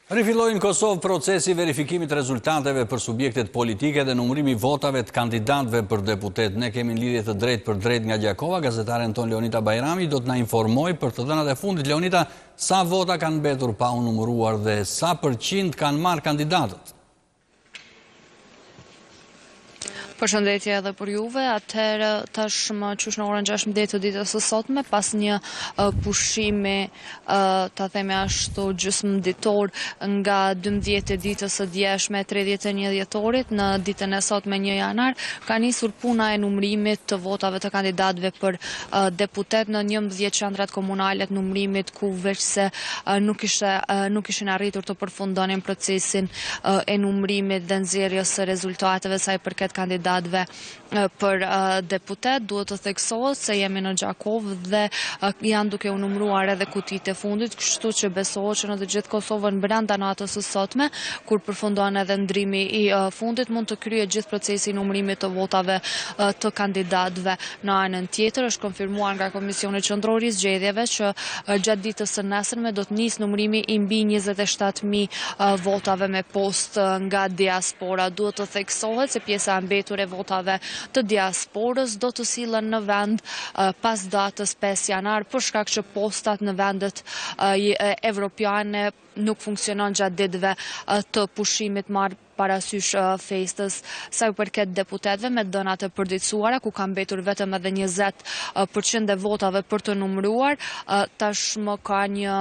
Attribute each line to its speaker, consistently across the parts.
Speaker 1: Rifillojnë Kosovë procesi verifikimit rezultateve për subjektet politike dhe numërimi votave të kandidatëve për deputet. Ne kemi në lidhje të drejt për drejt nga Gjakova, gazetaren ton Leonita Bajrami do të na informoj për të dhënat e fundit. Leonita, sa vota kanë mbetur pa u numëruar dhe sa përqind kanë marrë kandidatët?
Speaker 2: Përshëndetje edhe për juve, atëherë tashmë qysh në orën 16 të ditës së sotme, pas një pushimi, ta themi ashtu gjysmëditor nga 12 e ditës së djeshme 31 dhjetorit në ditën e sotme 1 janar, ka nisur puna e numërimit të votave të kandidatëve për deputet në 11 qendrat komunale të numërimit, ku veç se nuk ishin arritur të përfundonin procesin e numërimit dhe nxjerrjes së rezultateve sa i përket kandidatëve për deputet. Duhet të theksohet se jemi në Gjakovë dhe janë duke u numëruar edhe kutitë e fundit, kështu që besohet që në të gjithë Kosovën brenda natës së sotme, kur përfundon edhe ndrimi i fundit, mund të kryhet gjithë procesi i numërimit të votave të kandidatëve. Në anën tjetër është konfirmuar nga Komisioni Qendror i Zgjedhjeve që gjatë ditës së nesërme do të nisë numërimi i mbi 27.000 votave me post nga diaspora. Duhet të theksohet se pjesa e mbetur e votave të diasporës do të sillen në vend pas datës 5 janar, për shkak që postat në vendet evropiane nuk funksionon gjatë ditëve të pushimit marrë parasysh festës. Sa i përket deputetëve me dhënat e përditësuara, ku ka mbetur vetëm edhe 20% e votave për të numëruar, tashmë ka një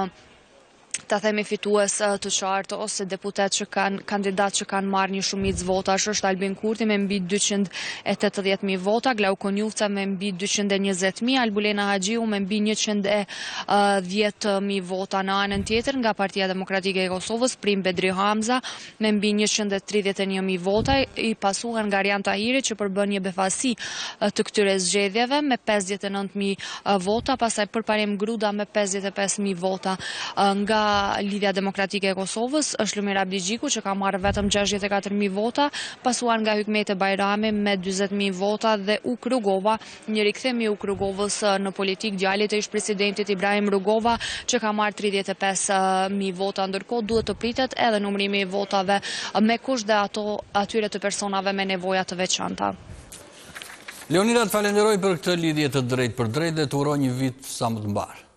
Speaker 2: ta themi fitues të qartë ose deputet që kanë kandidat që kanë marrë një shumicë votash është Albin Kurti me mbi 280.000 vota, Glauko Njufca me mbi 220.000, Albulena Haxhiu me mbi 110.000 vota. Në anën tjetër nga Partia Demokratike e Kosovës, Prim Bedri Hamza me mbi 131.000 vota, i pasuar nga Arjan Tahiri që përbën një befasi të këtyre zgjedhjeve me 59.000 vota, pastaj përparim Gruda me 55.000 vota. Nga Lidhja Demokratike e Kosovës është Lumira Abdigjiku që ka marrë vetëm 64.000 vota, pasuar nga Hykmete Bajrami me 40.000 vota dhe Uk Rugova, një rikthim i Uk Rugovës në politik, djalit e ish-presidentit Ibrahim Rugova që ka marrë 35.000 vota. Ndërkohë duhet të pritet edhe numërimi i votave me kusht dhe atyre të personave me nevoja të veçanta.
Speaker 1: Leonida, të falenderoj për këtë lidhje të drejt për drejt dhe të uroj një vit sa më të mbar.